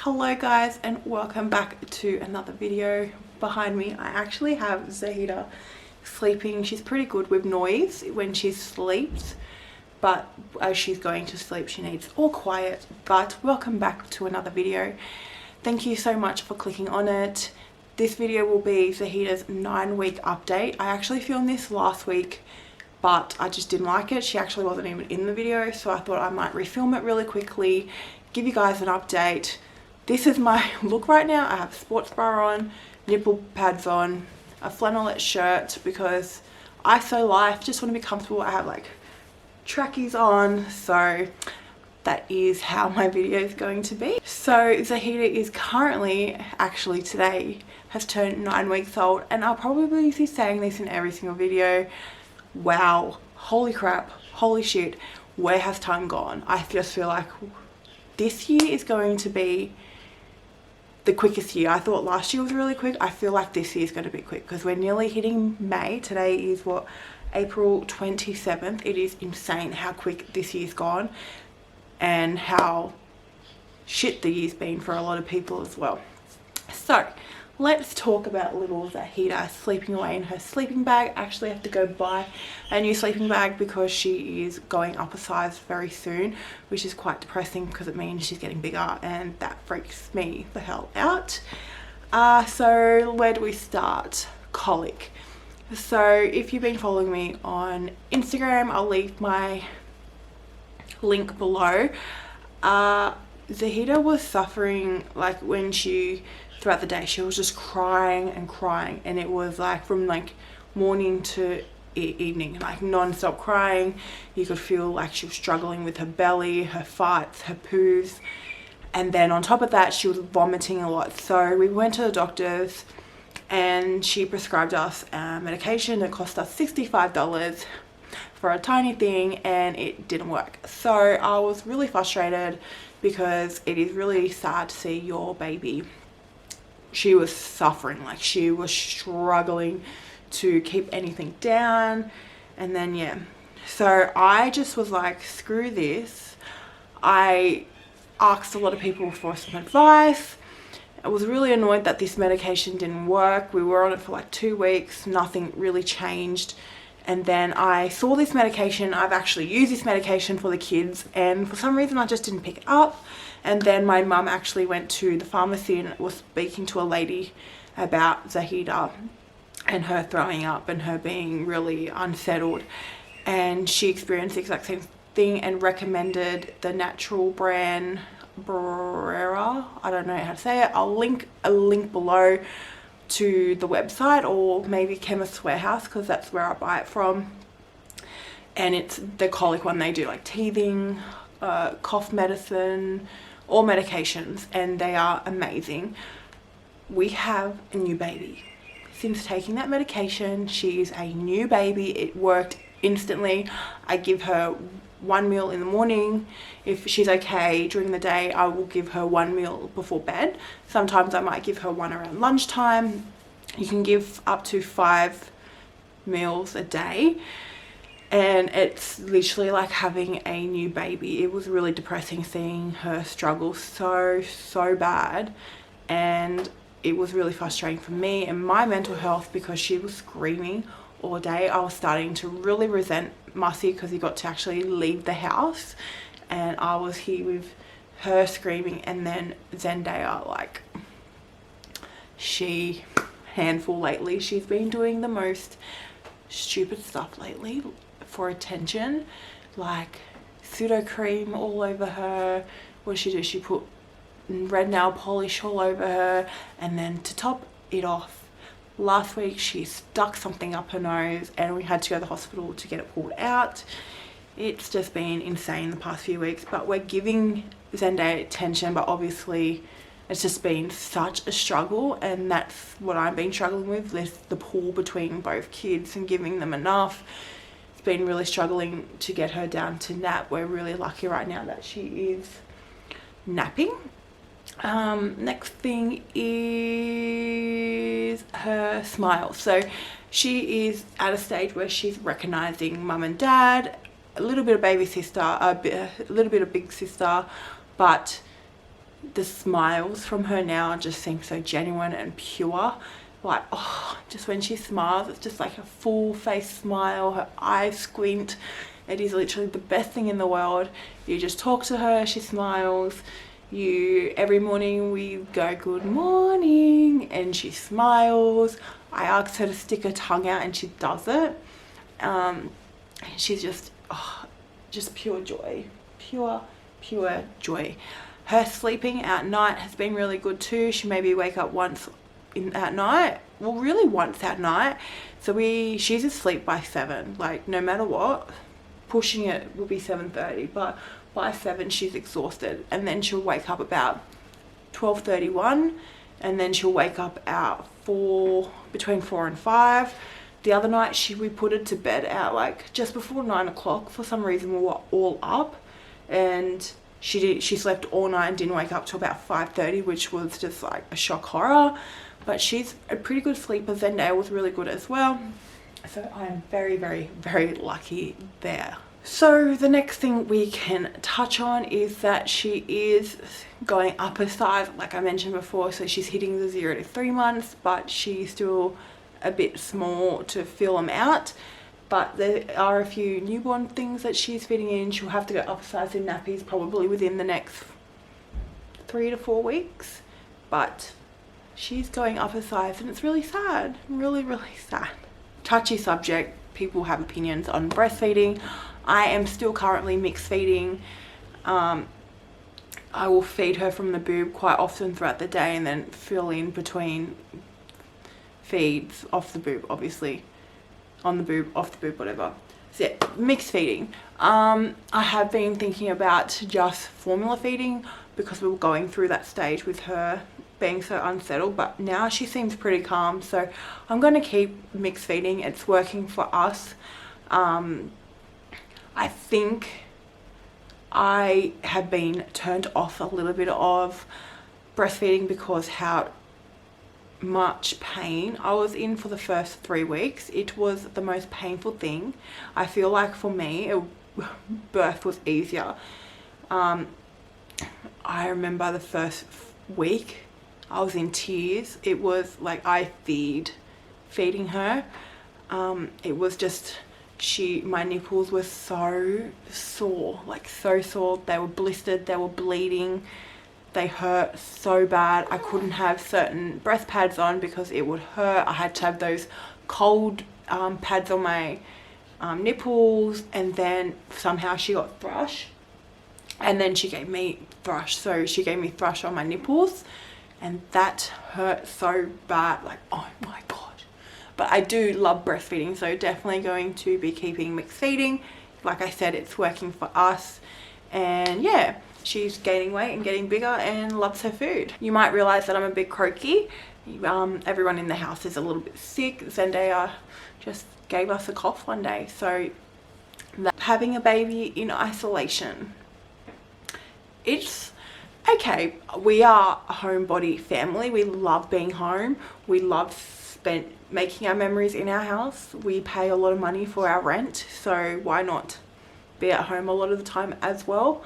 Hello guys, and welcome back to another video. Behind me I actually have Zahida sleeping. She's pretty good with noise when she sleeps, but as she's going to sleep she needs all quiet. But welcome back to another video. Thank you so much for clicking on it. This video will be Zahida's 9-week update. I actually filmed this last week, but I just didn't like it. She actually wasn't even in the video, so I thought I might refilm it really quickly, give you guys an update. This is my look right now. I have a sports bra on, nipple pads on, a flannelette shirt because I so life, just want to be comfortable. I have like trackies on, so that is how my video is going to be. So Zahida is currently, actually today, has turned 9 weeks old, and I'll probably be saying this in every single video. Wow, holy crap, holy shit, where has time gone? I just feel like this year is going to be the quickest year. I thought last year was really quick. I feel like this year is going to be quick because we're nearly hitting May. Today is what, April 27th. It is insane how quick this year's gone and how shit the year's been for a lot of people as well. So let's talk about little Zahida sleeping away in her sleeping bag. I actually have to go buy a new sleeping bag because she is going up a size very soon, which is quite depressing because it means she's getting bigger, and that freaks me the hell out. So where do we start? Colic. So if you've been following me on Instagram, I'll leave my link below. Zahida was suffering, like when she, throughout the day, she was just crying and crying, and it was like from like morning to evening, like non-stop crying. You could feel like she was struggling with her belly, her farts, her poos, and then on top of that she was vomiting a lot. So we went to the doctors and she prescribed us medication that cost us $65 for a tiny thing, and it didn't work. So I was really frustrated because it is really sad to see your baby. She was suffering, like she was struggling to keep anything down. And then yeah, so I just was like, screw this. I asked a lot of people for some advice. I was really annoyed that this medication didn't work. We were on it for like 2 weeks, nothing really changed. And then I saw this medication. I've actually used this medication for the kids, and for some reason I just didn't pick it up. And then my mum actually went to the pharmacy and was speaking to a lady about Zahida and her throwing up and her being really unsettled, and she experienced the exact same thing and recommended the natural brand Brera. I don't know how to say it. I'll link a link below to the website, or maybe Chemist Warehouse because that's where I buy it from. And it's the colic one. They do like teething, cough medicine, all medications, and they are amazing. We have a new baby. Since taking that medication, she's a new baby. It worked instantly. I give her 1 meal in the morning. If she's okay during the day, I will give her 1 meal before bed. Sometimes I might give her one around lunchtime. You can give up to 5 meals a day, and it's literally like having a new baby. It was really depressing seeing her struggle so bad, and it was really frustrating for me and my mental health because she was screaming all day. I was starting to really resent Masi because he got to actually leave the house, and I was here with her screaming. And then Zendaya, like, she handful lately. She's been doing the most stupid stuff lately for attention, like pseudo cream all over her. What did she do? She put red nail polish all over her, and then to top it off, last week she stuck something up her nose and we had to go to the hospital to get it pulled out. It's just been insane the past few weeks, but we're giving Zendaya attention, but obviously it's just been such a struggle, and that's what I've been struggling with the pull between both kids and giving them enough. It's been really struggling to get her down to nap. We're really lucky right now that she is napping. Next thing is her smile. So she is at a stage where she's recognizing mum and dad, a little bit of baby sister, a little bit of big sister, but the smiles from her now just seem so genuine and pure. Like, oh, just when she smiles, it's just like a full face smile, her eyes squint. It is literally the best thing in the world. You just talk to her, she smiles. Every morning we go good morning and she smiles. I asked her to stick her tongue out and she does it. She's just, oh, just pure joy, pure joy. Her sleeping at night has been really good too. She maybe wake up once at night, well, really once at night. So she's asleep by 7, like no matter what. Pushing it will be 7:30, but by 7 she's exhausted, and then she'll wake up about 12:31, and then she'll wake up at between 4 and 5. The other night we put her to bed at like just before 9 o'clock. For some reason we were all up, and she slept all night and didn't wake up till about 5:30, which was just like a shock horror. But she's a pretty good sleeper. Zendaya was really good as well. So I'm very, very, very lucky there. So the next thing we can touch on is that she is going up a size, like I mentioned before. So she's hitting the 0 to 3 months, but she's still a bit small to fill them out. But there are a few newborn things that she's fitting in. She'll have to go up a size in nappies probably within the next 3 to 4 weeks. But she's going up a size and it's really sad, really, really sad. Touchy subject, people have opinions on breastfeeding. I am still currently mixed feeding. I will feed her from the boob quite often throughout the day and then fill in between feeds off the boob, obviously. On the boob, off the boob, whatever. So yeah, mixed feeding. I have been thinking about just formula feeding because we were going through that stage with her being so unsettled, but now she seems pretty calm, so I'm going to keep mixed feeding. It's working for us. I think I have been turned off a little bit of breastfeeding because how much pain I was in for the first 3 weeks. It was the most painful thing. I feel like for me birth was easier. I remember the first week I was in tears. It was like I feeding her. It was just my nipples were so sore, like so sore. They were blistered, they were bleeding, they hurt so bad. I couldn't have certain breast pads on because it would hurt. I had to have those cold pads on my nipples, and then somehow she got thrush, and then she gave me thrush. So she gave me thrush on my nipples, and that hurt so bad, like oh my god. But I do love breastfeeding, so definitely going to be keeping mixed feeding. Like I said, it's working for us, and yeah, she's gaining weight and getting bigger and loves her food. You might realize that I'm a bit croaky. Everyone in the house is a little bit sick. Zendaya just gave us a cough one day. So having a baby in isolation, it's okay. We are a homebody family. We love being home. We love making our memories in our house. We pay a lot of money for our rent, so why not be at home a lot of the time as well.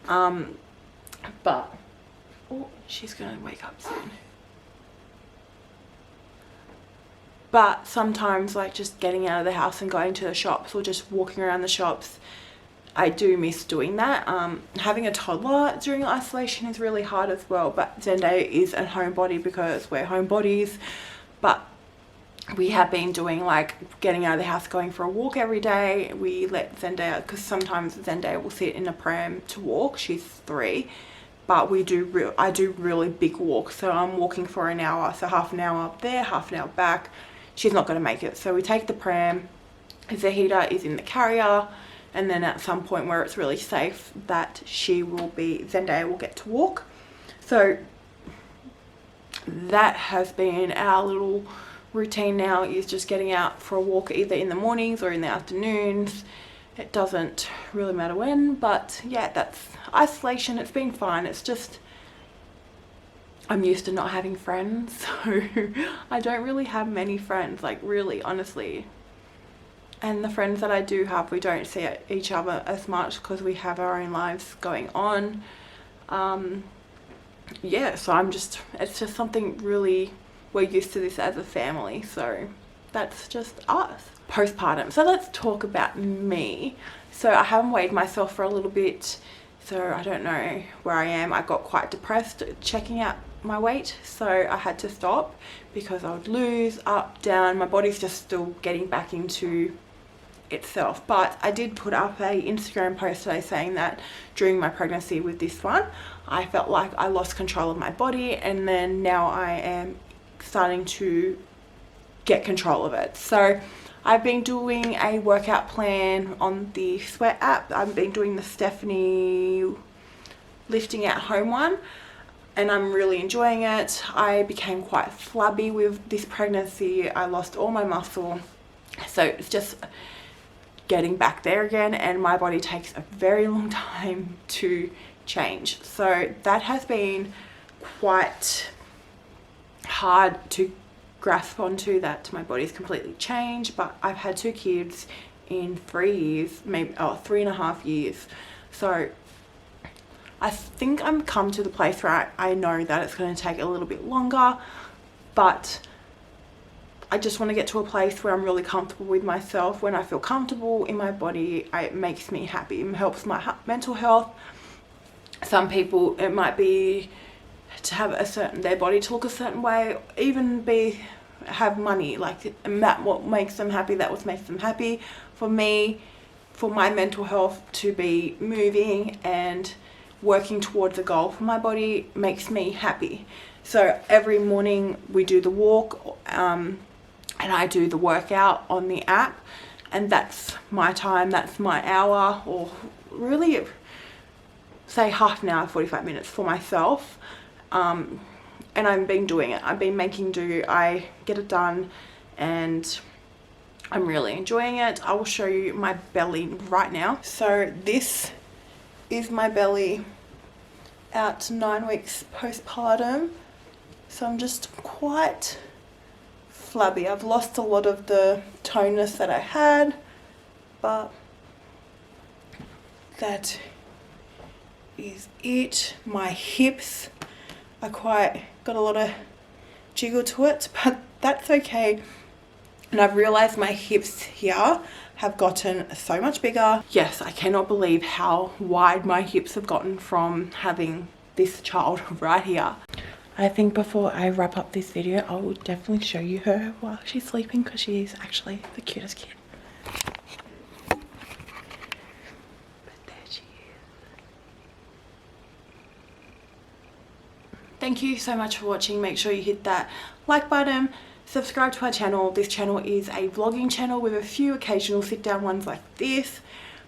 But oh, she's gonna wake up soon. But sometimes, like just getting out of the house and going to the shops or just walking around the shops, I do miss doing that. Having a toddler during isolation is really hard as well, but Zendaya is a homebody because we're homebodies. But we have been doing like getting out of the house, going for a walk every day. We let Zendaya, because sometimes Zendaya will sit in a pram to walk. She's 3, but I do really big walks. So I'm walking for an hour, so half an hour up there, half an hour back. She's not going to make it, so we take the pram. Zahida is in the carrier, and then at some point where it's really safe, that Zendaya will get to walk. So that has been our little routine now, is just getting out for a walk either in the mornings or in the afternoons. It doesn't really matter when, but yeah, that's isolation. It's been fine. It's just I'm used to not having friends, so I don't really have many friends, like really, honestly. And the friends that I do have, we don't see each other as much because we have our own lives going on. yeah, so it's just something really, we're used to this as a family, so that's just us. Postpartum, so let's talk about me. So I haven't weighed myself for a little bit, so I don't know where I am. I got quite depressed checking out my weight, so I had to stop because I would lose up, down. My body's just still getting back into itself. But I did put up a Instagram post today saying that during my pregnancy with this one, I felt like I lost control of my body, and then now I am starting to get control of it. So I've been doing a workout plan on the Sweat app. I've been doing the Stephanie lifting at home one, and I'm really enjoying it. I became quite flabby with this pregnancy. I lost all my muscle, so it's just getting back there again, and my body takes a very long time to change. So that has been quite hard to grasp onto, that my body's completely changed. But I've had 2 kids in 3 years, maybe 3.5 years, so I think I'm come to the place where I know that it's going to take a little bit longer, but I just want to get to a place where I'm really comfortable with myself. When I feel comfortable in my body, it makes me happy. It helps my mental health. Some people, it might be to have their body to look a certain way, even have money, like, and that what makes them happy, that what makes them happy. For me, for my mental health, to be moving and working towards a goal for my body makes me happy. So every morning we do the walk, and I do the workout on the app, and that's my time, that's my hour, or really say half an hour, 45 minutes for myself. And I've been doing it. I've been making do. I get it done, and I'm really enjoying it. I will show you my belly right now. So this is my belly at 9 weeks postpartum. So I'm just quite flabby. I've lost a lot of the toneness that I had, but that is it. My hips are quite got a lot of jiggle to it, but that's okay. And I've realized my hips here have gotten so much bigger. Yes, I cannot believe how wide my hips have gotten from having this child right here. I think before I wrap up this video, I will definitely show you her while she's sleeping, because she is actually the cutest kid. But there she is. Thank you so much for watching. Make sure you hit that like button, subscribe to our channel. This channel is a vlogging channel with a few occasional sit down ones like this.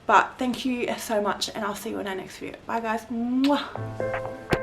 But thank you so much, and I'll see you in our next video. Bye guys. Mwah.